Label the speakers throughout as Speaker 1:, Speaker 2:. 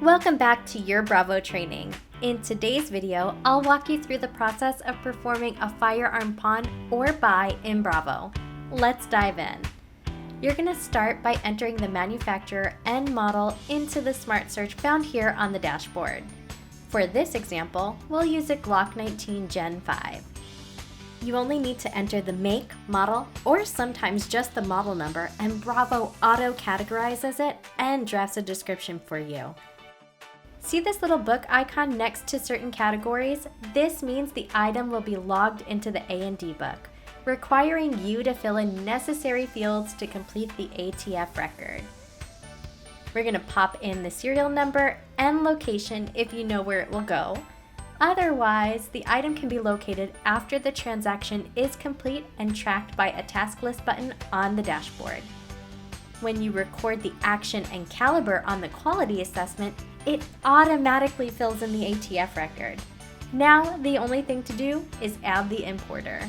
Speaker 1: Welcome back to your Bravo training. In today's video, I'll walk you through the process of performing a firearm pawn or buy in Bravo. Let's dive in. You're going to start by entering the manufacturer and model into the Smart Search found here on the dashboard. For this example, we'll use a Glock 19 Gen 5. You only need to enter the make, model, or sometimes just the model number, and Bravo auto-categorizes it and drafts a description for you. See this little book icon next to certain categories? This means the item will be logged into the A&D book, requiring you to fill in necessary fields to complete the ATF record. We're going to pop in the serial number and location if you know where it will go. Otherwise, the item can be located after the transaction is complete and tracked by a task list button on the dashboard. When you record the action and caliber on the quality assessment, it automatically fills in the ATF record. Now, the only thing to do is add the importer.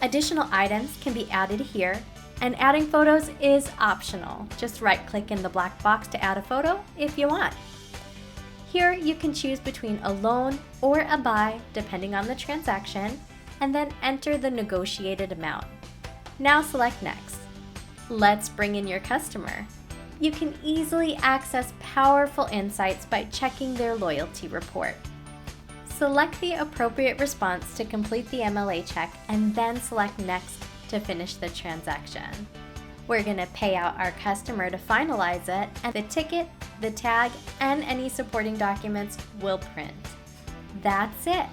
Speaker 1: Additional items can be added here, and adding photos is optional. Just right-click in the black box to add a photo if you want. Here, you can choose between a loan or a buy, depending on the transaction, and then enter the negotiated amount. Now select Next. Let's bring in your customer. You can easily access powerful insights by checking their loyalty report. Select the appropriate response to complete the MLA check and then select Next to finish the transaction. We're going to pay out our customer to finalize it, and the ticket, the tag, and any supporting documents will print. That's it.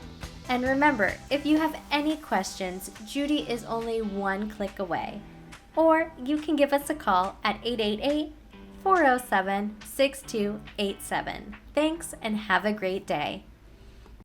Speaker 1: And remember, if you have any questions, Judy is only one click away. Or you can give us a call at 888-407-6287. Thanks and have a great day.